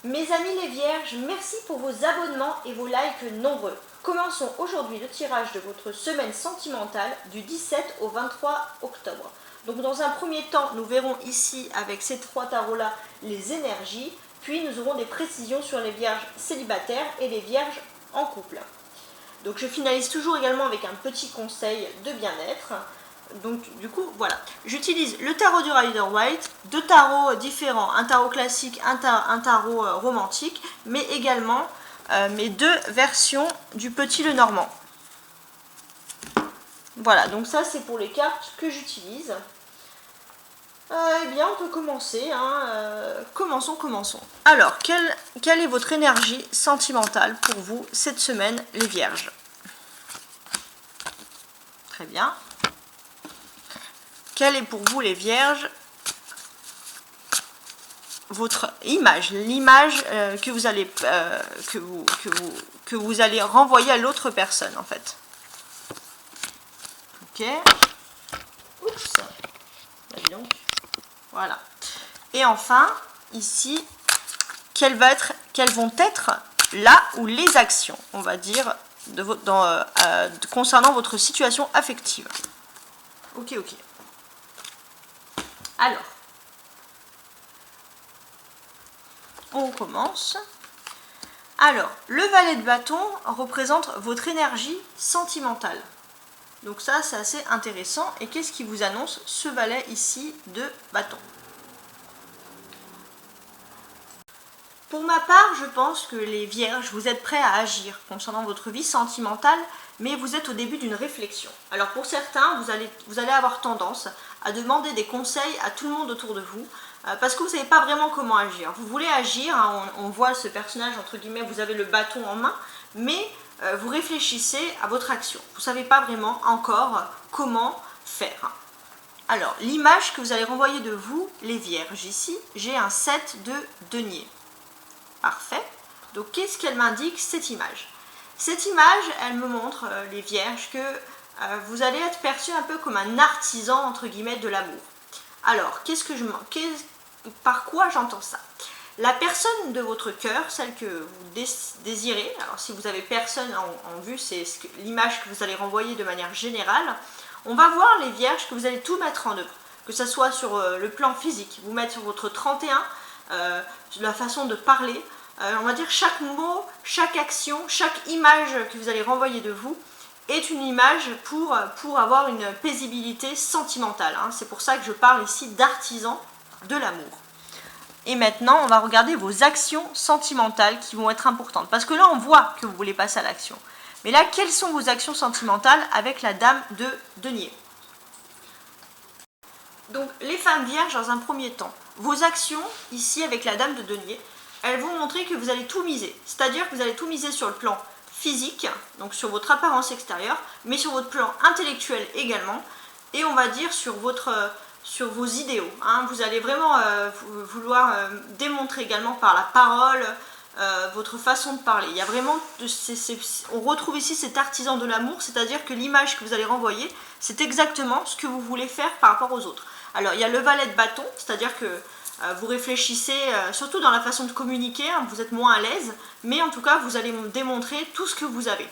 Mes amis les vierges, merci pour vos abonnements et vos likes nombreux. Commençons aujourd'hui le tirage de votre semaine sentimentale du 17 au 23 octobre. Donc dans un premier temps, nous verrons ici avec ces trois tarots-là les énergies, puis nous aurons des précisions sur les vierges célibataires et les vierges en couple. Donc je finalise toujours également avec un petit conseil de bien-être. Donc du coup voilà, j'utilise le tarot du Rider-Waite, deux tarots différents, un tarot classique, un tarot romantique, mais également mes deux versions du Petit Lenormand. Voilà, donc ça c'est pour les cartes que j'utilise. Eh bien on peut commencer, hein, commençons. Alors, quelle est votre énergie sentimentale pour vous cette semaine les vierges? Très bien. Quelle est pour vous les vierges votre image, l'image que vous allez que vous allez renvoyer à l'autre personne en fait. Ok. Oups. Donc. Voilà. Et enfin ici, quelles vont être là où les actions, on va dire, concernant votre situation affective. Ok. Alors, on commence. Alors, le valet de bâton représente votre énergie sentimentale. Donc ça, c'est assez intéressant. Et qu'est-ce qui vous annonce ce valet ici de bâton? Pour ma part, je pense que les vierges, vous êtes prêts à agir concernant votre vie sentimentale, mais vous êtes au début d'une réflexion. Alors pour certains, vous allez avoir tendance à demander des conseils à tout le monde autour de vous, parce que vous ne savez pas vraiment comment agir. Vous voulez agir, hein, on voit ce personnage, entre guillemets, vous avez le bâton en main, mais vous réfléchissez à votre action. Vous ne savez pas vraiment encore comment faire. Alors, l'image que vous allez renvoyer de vous, les vierges, ici, j'ai un 7 de denier. Parfait. Donc, qu'est-ce qu'elle m'indique, cette image? Cette image, elle me montre, les vierges, que vous allez être perçu un peu comme un artisan, entre guillemets, de l'amour. Alors, par quoi j'entends ça? La personne de votre cœur, celle que vous désirez, alors si vous avez personne en vue, c'est l'image que vous allez renvoyer de manière générale, on va voir les vierges que vous allez tout mettre en œuvre, que ce soit sur le plan physique, vous mettre sur votre 31, la façon de parler, on va dire chaque mot, chaque action, chaque image que vous allez renvoyer de vous est une image pour avoir une paisibilité sentimentale. Hein. C'est pour ça que je parle ici d'artisan de l'amour. Et maintenant, on va regarder vos actions sentimentales qui vont être importantes. Parce que là, on voit que vous voulez passer à l'action. Mais là, quelles sont vos actions sentimentales avec la dame de denier? Donc, les femmes vierges, dans un premier temps, vos actions, ici, avec la dame de denier, elles vont montrer que vous allez tout miser. C'est-à-dire que vous allez tout miser sur le plan physique, donc sur votre apparence extérieure, mais sur votre plan intellectuel également, et on va dire sur vos idéaux. Hein. Vous allez vraiment vouloir démontrer également par la parole votre façon de parler. Il y a vraiment, on retrouve ici cet artisan de l'amour, c'est-à-dire que l'image que vous allez renvoyer, c'est exactement ce que vous voulez faire par rapport aux autres. Alors il y a le valet de bâton, c'est-à-dire que vous réfléchissez, surtout dans la façon de communiquer, hein, vous êtes moins à l'aise, mais en tout cas vous allez démontrer tout ce que vous avez.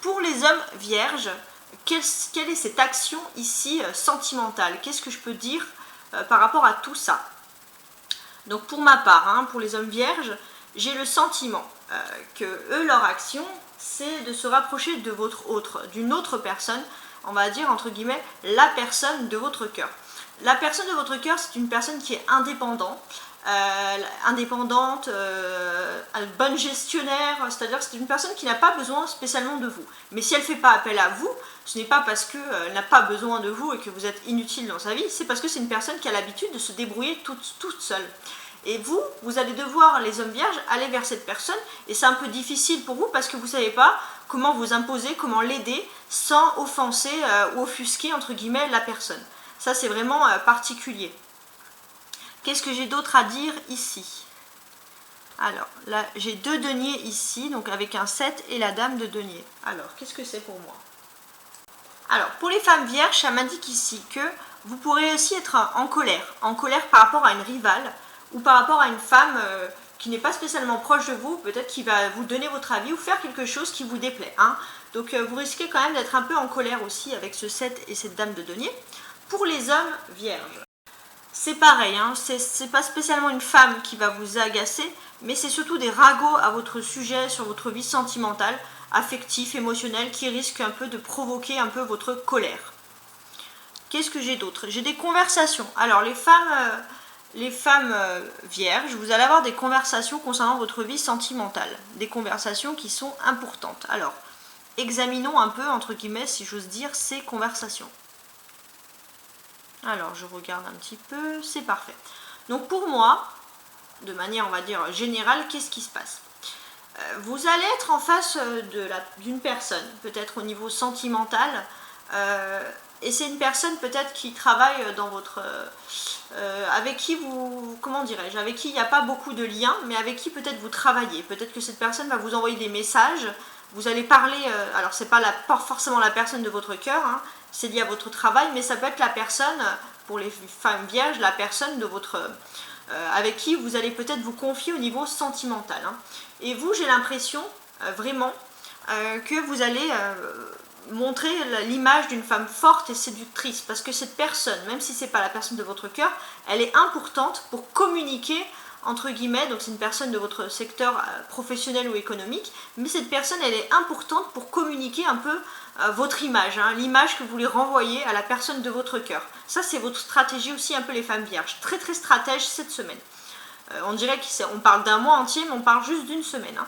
Pour les hommes vierges, quelle est cette action ici sentimentale? Qu'est-ce que je peux dire par rapport à tout ça? Donc pour ma part, hein, pour les hommes vierges, j'ai le sentiment que eux, leur action, c'est de se rapprocher de d'une autre personne, on va dire entre guillemets la personne de votre cœur. La personne de votre cœur, c'est une personne qui est indépendante, bonne gestionnaire, c'est-à-dire que c'est une personne qui n'a pas besoin spécialement de vous. Mais si elle ne fait pas appel à vous, ce n'est pas parce qu'elle n'a pas besoin de vous et que vous êtes inutile dans sa vie, c'est parce que c'est une personne qui a l'habitude de se débrouiller toute seule. Et vous allez devoir, les hommes vierges, aller vers cette personne, et c'est un peu difficile pour vous parce que vous ne savez pas comment vous imposer, comment l'aider sans offenser ou offusquer, entre guillemets, la personne. Ça, c'est vraiment particulier. Qu'est-ce que j'ai d'autre à dire ici? Alors, là, j'ai deux deniers ici, donc avec un 7 et la dame de denier. Alors, qu'est-ce que c'est pour moi? Alors, pour les femmes vierges, ça m'indique ici que vous pourrez aussi être en colère par rapport à une rivale ou par rapport à une femme qui n'est pas spécialement proche de vous, peut-être qu'il va vous donner votre avis ou faire quelque chose qui vous déplaît. Hein. Donc vous risquez quand même d'être un peu en colère aussi avec ce 7 et cette dame de denier. Pour les hommes vierges, c'est pareil, hein, c'est pas spécialement une femme qui va vous agacer, mais c'est surtout des ragots à votre sujet sur votre vie sentimentale, affective, émotionnelle, qui risquent un peu de provoquer un peu votre colère. Qu'est-ce que j'ai d'autre? J'ai des conversations. Alors les femmes vierges, vous allez avoir des conversations concernant votre vie sentimentale, des conversations qui sont importantes. Alors, examinons un peu, entre guillemets, si j'ose dire, ces conversations. Alors, je regarde un petit peu, c'est parfait. Donc pour moi, de manière, on va dire, générale, qu'est-ce qui se passe? Vous allez être en face d'une personne, peut-être au niveau sentimental, et c'est une personne peut-être qui travaille dans votre... avec qui vous... comment dirais-je? Avec qui il n'y a pas beaucoup de liens, mais avec qui peut-être vous travaillez. Peut-être que cette personne va vous envoyer des messages, vous allez parler... alors c'est pas forcément la personne de votre cœur, hein, c'est lié à votre travail, mais ça peut être la personne, pour les femmes vierges, la personne de votre... avec qui vous allez peut-être vous confier au niveau sentimental. Hein. Et vous, j'ai l'impression, vraiment, que vous allez montrer l'image d'une femme forte et séductrice, parce que cette personne, même si ce n'est pas la personne de votre cœur, elle est importante pour communiquer, entre guillemets, donc c'est une personne de votre secteur professionnel ou économique, mais cette personne, elle est importante pour communiquer un peu votre image, hein, l'image que vous voulez renvoyer à la personne de votre cœur. Ça, c'est votre stratégie aussi, un peu les femmes vierges. Très très stratège cette semaine. On dirait qu'on parle d'un mois entier, mais on parle juste d'une semaine. Hein.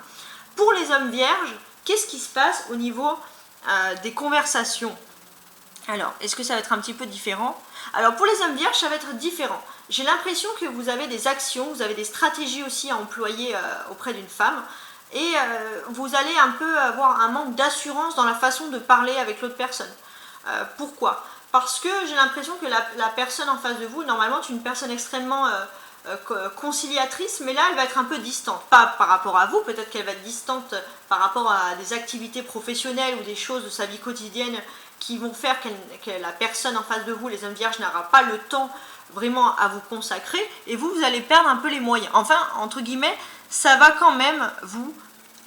Pour les hommes vierges, qu'est-ce qui se passe au niveau des conversations? Alors, est-ce que ça va être un petit peu différent? Alors, pour les hommes vierges, ça va être différent. J'ai l'impression que vous avez des actions, vous avez des stratégies aussi à employer auprès d'une femme. Et vous allez un peu avoir un manque d'assurance dans la façon de parler avec l'autre personne. Pourquoi? Parce que j'ai l'impression que la personne en face de vous, normalement, est une personne extrêmement conciliatrice, mais là, elle va être un peu distante. Pas par rapport à vous, peut-être qu'elle va être distante par rapport à des activités professionnelles ou des choses de sa vie quotidienne qui vont faire que la personne en face de vous, les hommes vierges, n'aura pas le temps vraiment à vous consacrer, et vous allez perdre un peu les moyens. Enfin, entre guillemets, ça va quand même vous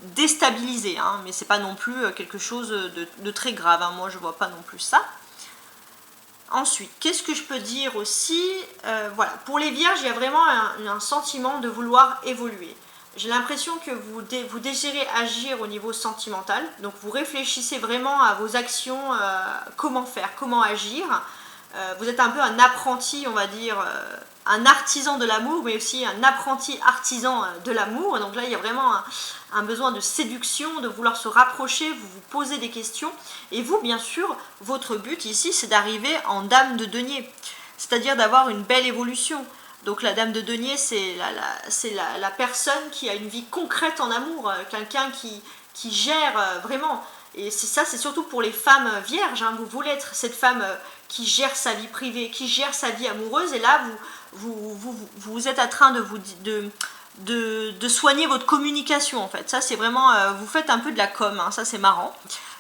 déstabiliser, hein, mais c'est pas non plus quelque chose de très grave, hein, moi je vois pas non plus ça. Ensuite, qu'est-ce que je peux dire aussi? Voilà, pour les vierges, il y a vraiment un sentiment de vouloir évoluer. J'ai l'impression que vous désirez agir au niveau sentimental, donc vous réfléchissez vraiment à vos actions, comment faire, comment agir. Vous êtes un peu un apprenti, on va dire, un artisan de l'amour, mais aussi un apprenti artisan de l'amour. Donc là, il y a vraiment un besoin de séduction, de vouloir se rapprocher, vous vous posez des questions. Et vous, bien sûr, votre but ici, c'est d'arriver en dame de denier, c'est-à-dire d'avoir une belle évolution. Donc la dame de denier, c'est la personne qui a une vie concrète en amour, quelqu'un qui gère vraiment. Et ça, c'est surtout pour les femmes vierges. Hein. Vous voulez être cette femme qui gère sa vie privée, qui gère sa vie amoureuse. Et là, vous êtes en train de soigner votre communication, en fait. Ça, c'est vraiment... vous faites un peu de la com, hein. Ça, c'est marrant.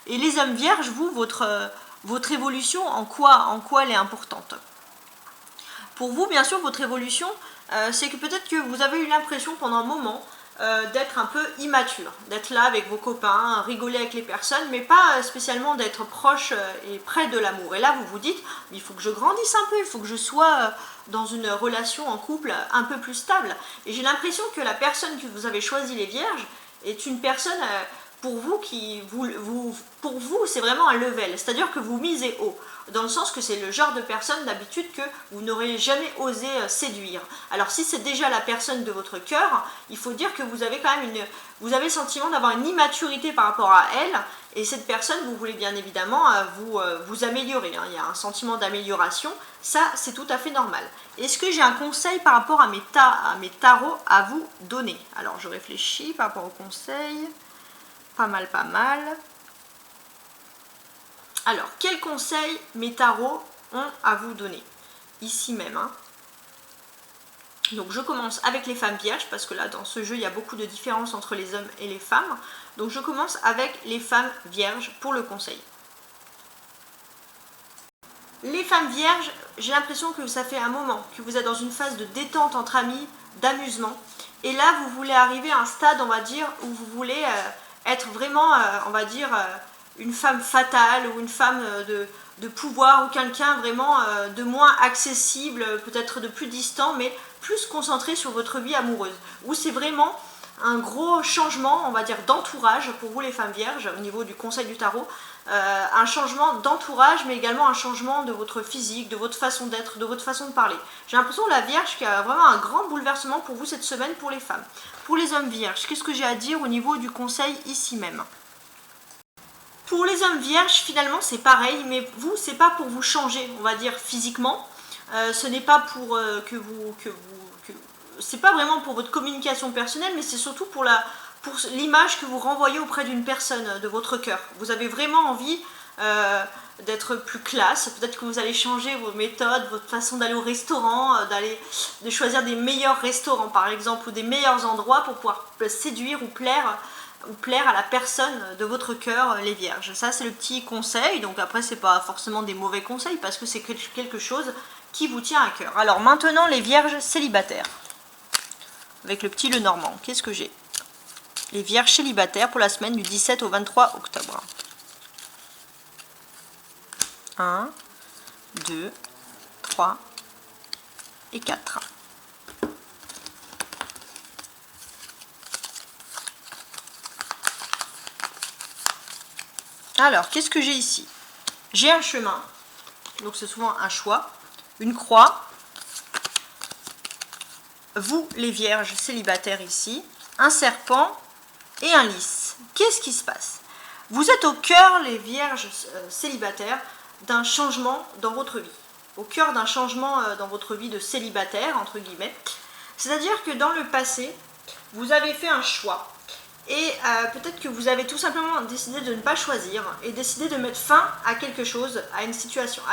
Et les hommes vierges, vous, votre évolution, en quoi elle est importante? Pour vous, bien sûr, votre évolution, c'est que peut-être que vous avez eu l'impression pendant un moment d'être un peu immature, d'être là avec vos copains, rigoler avec les personnes, mais pas spécialement d'être proche et près de l'amour. Et là, vous vous dites, il faut que je grandisse un peu, il faut que je sois dans une relation en couple un peu plus stable. Et j'ai l'impression que la personne que vous avez choisie, les vierges, est une personne... pour vous, c'est vraiment un level, c'est-à-dire que vous misez haut, dans le sens que c'est le genre de personne d'habitude que vous n'aurez jamais osé séduire. Alors si c'est déjà la personne de votre cœur, il faut dire que vous avez quand même vous avez le sentiment d'avoir une immaturité par rapport à elle, et cette personne, vous voulez bien évidemment vous améliorer, hein. Il y a un sentiment d'amélioration, ça c'est tout à fait normal. Est-ce que j'ai un conseil par rapport à mes tarots à vous donner? Alors je réfléchis par rapport au conseil. Pas mal. Alors, quels conseils mes tarots ont à vous donner? Ici même. Hein. Donc, je commence avec les femmes vierges, parce que là, dans ce jeu, il y a beaucoup de différences entre les hommes et les femmes. Donc, je commence avec les femmes vierges pour le conseil. Les femmes vierges, j'ai l'impression que ça fait un moment que vous êtes dans une phase de détente entre amis, d'amusement. Et là, vous voulez arriver à un stade, on va dire, où vous voulez être vraiment, on va dire, une femme fatale ou une femme de pouvoir ou quelqu'un vraiment de moins accessible, peut-être de plus distant, mais plus concentré sur votre vie amoureuse. Où c'est vraiment un gros changement, on va dire, d'entourage pour vous les femmes vierges, au niveau du conseil du tarot, un changement d'entourage, mais également un changement de votre physique, de votre façon d'être, de votre façon de parler. J'ai l'impression que la Vierge qui a vraiment un grand bouleversement pour vous cette semaine pour les femmes. Pour les hommes vierges, qu'est-ce que j'ai à dire au niveau du conseil ici même? Pour les hommes vierges, finalement, c'est pareil, mais vous, c'est pas pour vous changer, on va dire, physiquement. Ce n'est pas pour c'est pas vraiment pour votre communication personnelle, mais c'est surtout pour l'image que vous renvoyez auprès d'une personne de votre cœur. Vous avez vraiment envie d'être plus classe, peut-être que vous allez changer vos méthodes, votre façon d'aller au restaurant, de choisir des meilleurs restaurants par exemple, ou des meilleurs endroits pour pouvoir séduire ou plaire à la personne de votre cœur, les vierges. Ça c'est le petit conseil, donc après c'est pas forcément des mauvais conseils parce que c'est quelque chose qui vous tient à cœur. Alors maintenant les vierges célibataires. Avec le petit Lenormand, qu'est-ce que j'ai? Les vierges célibataires pour la semaine du 17 au 23 octobre. 1, 2, 3 et 4. Alors, qu'est-ce que j'ai ici? J'ai un chemin, donc c'est souvent un choix, une croix. Vous, les vierges célibataires ici, un serpent et un lys. Qu'est-ce qui se passe? Vous êtes au cœur, les vierges célibataires, d'un changement dans votre vie. Au cœur d'un changement dans votre vie de célibataire, entre guillemets. C'est-à-dire que dans le passé, vous avez fait un choix. Et peut-être que vous avez tout simplement décidé de ne pas choisir et décidé de mettre fin à quelque chose, à une situation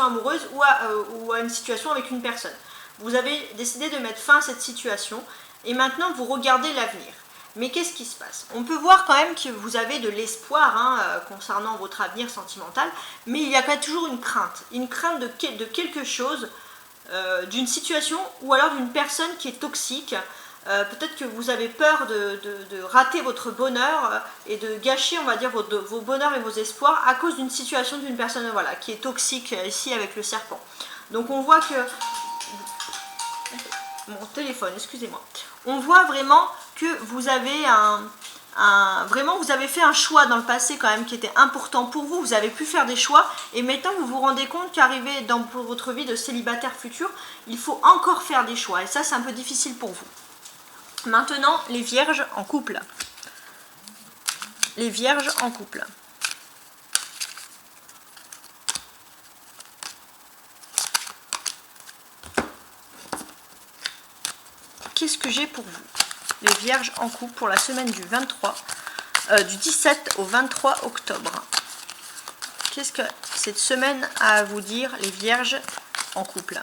amoureuse ou à une situation avec une personne. Vous avez décidé de mettre fin à cette situation et maintenant vous regardez l'avenir. Mais qu'est-ce qui se passe? On peut voir quand même que vous avez de l'espoir concernant votre avenir sentimental, mais il y a quand même toujours une crainte de quelque chose, d'une situation ou alors d'une personne qui est toxique. Peut-être que vous avez peur de rater votre bonheur et de gâcher, on va dire, vos bonheurs et vos espoirs à cause d'une situation d'une personne qui est toxique ici avec le serpent. Donc on voit que... Mon téléphone, excusez-moi. On voit vraiment que vous avez vraiment vous avez fait un choix dans le passé quand même qui était important pour vous. Vous avez pu faire des choix et maintenant vous vous rendez compte qu'arrivé dans votre vie de célibataire futur, il faut encore faire des choix et ça c'est un peu difficile pour vous. Maintenant, les vierges en couple. Les vierges en couple. Qu'est-ce que j'ai pour vous? Les vierges en couple pour la semaine du 17 au 23 octobre. Qu'est-ce que cette semaine a à vous dire, les vierges en couple?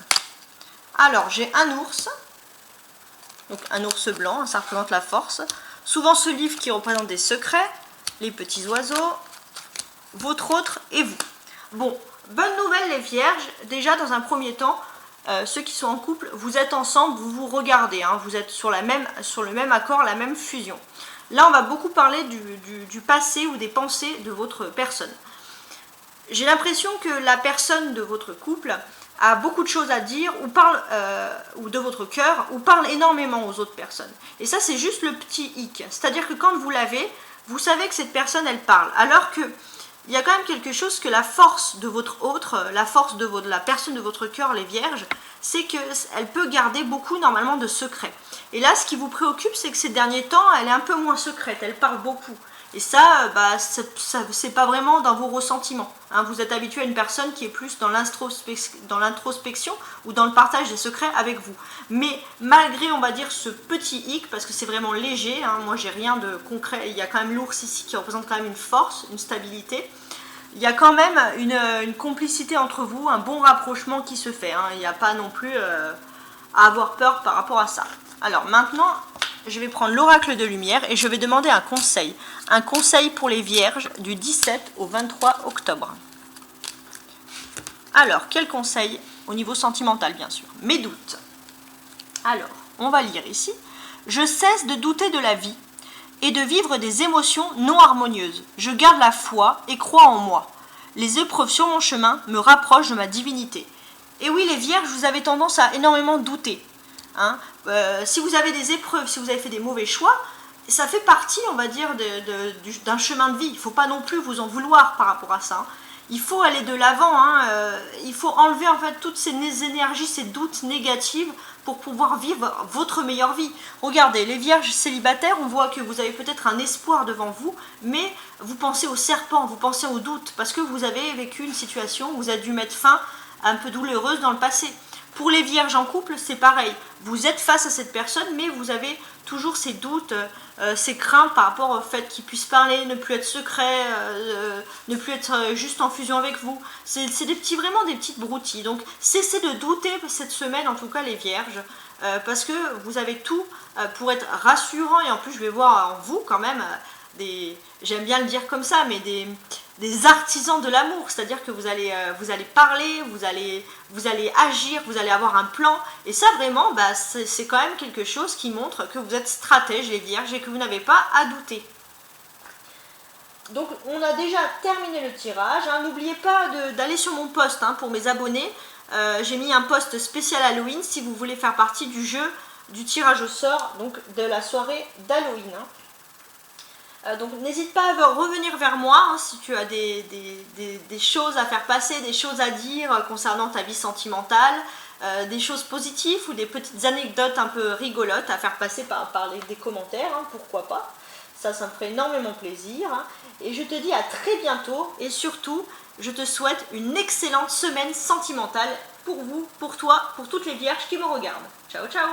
Alors, j'ai un ours. Donc un ours blanc, ça représente la force. Souvent ce livre qui représente des secrets, les petits oiseaux, votre autre et vous. Bon, bonne nouvelle les vierges, déjà dans un premier temps, ceux qui sont en couple, vous êtes ensemble, vous vous regardez, vous êtes sur le même accord, la même fusion. Là on va beaucoup parler du passé ou des pensées de votre personne. J'ai l'impression que la personne de votre couple a beaucoup de choses à dire ou parle ou de votre cœur ou parle énormément aux autres personnes. Et ça c'est juste le petit hic. C'est-à-dire que quand vous l'avez, vous savez que cette personne elle parle. Alors que il y a quand même quelque chose que la force de votre autre, la force de la personne de votre cœur, les vierges, c'est qu'elle peut garder beaucoup normalement de secrets. Et là ce qui vous préoccupe c'est que ces derniers temps elle est un peu moins secrète, elle parle beaucoup. Et ça, c'est pas vraiment dans vos ressentiments. Vous êtes habitué à une personne qui est plus dans l'introspection ou dans le partage des secrets avec vous. Mais malgré, on va dire, ce petit hic, parce que c'est vraiment léger, moi j'ai rien de concret, il y a quand même l'ours ici qui représente quand même une force, une stabilité. Il y a quand même une complicité entre vous, un bon rapprochement qui se fait. Il n'y a pas non plus à avoir peur par rapport à ça. Alors maintenant... je vais prendre l'oracle de lumière et je vais demander un conseil. Un conseil pour les vierges du 17 au 23 octobre. Alors, quel conseil au niveau sentimental, bien sûr? Mes doutes. Alors, on va lire ici. Je cesse de douter de la vie et de vivre des émotions non harmonieuses. Je garde la foi et crois en moi. Les épreuves sur mon chemin me rapprochent de ma divinité. Et oui, les vierges, vous avez tendance à énormément douter. Si vous avez des épreuves, si vous avez fait des mauvais choix, ça fait partie, on va dire, d'un chemin de vie. Il ne faut pas non plus vous en vouloir par rapport à ça. Il faut aller de l'avant, il faut enlever en fait toutes ces énergies, ces doutes négatifs pour pouvoir vivre votre meilleure vie. Regardez, les vierges célibataires, on voit que vous avez peut-être un espoir devant vous, mais vous pensez au serpent, vous pensez au doute, parce que vous avez vécu une situation où vous avez dû mettre fin un peu douloureuse dans le passé. Pour les vierges en couple, c'est pareil. Vous êtes face à cette personne, mais vous avez toujours ces doutes, ces craintes par rapport au fait qu'il puisse parler, ne plus être secret, ne plus être juste en fusion avec vous. C'est vraiment des petites broutilles. Donc cessez de douter cette semaine, en tout cas les vierges, parce que vous avez tout pour être rassurant. Et en plus, je vais voir en vous quand même j'aime bien le dire comme ça, mais des artisans de l'amour, c'est-à-dire que vous allez parler, vous allez agir, vous allez avoir un plan, et ça vraiment, c'est quand même quelque chose qui montre que vous êtes stratège les vierges et que vous n'avez pas à douter. Donc on a déjà terminé le tirage, n'oubliez pas d'aller sur mon post pour mes abonnés, j'ai mis un post spécial Halloween si vous voulez faire partie du jeu du tirage au sort, donc de la soirée d'Halloween. Donc n'hésite pas à revenir vers moi si tu as des choses à faire passer, des choses à dire concernant ta vie sentimentale, des choses positives ou des petites anecdotes un peu rigolotes à faire passer par des commentaires, pourquoi pas. Ça me ferait énormément plaisir. Et je te dis à très bientôt et surtout, je te souhaite une excellente semaine sentimentale pour vous, pour toi, pour toutes les vierges qui me regardent. Ciao, ciao!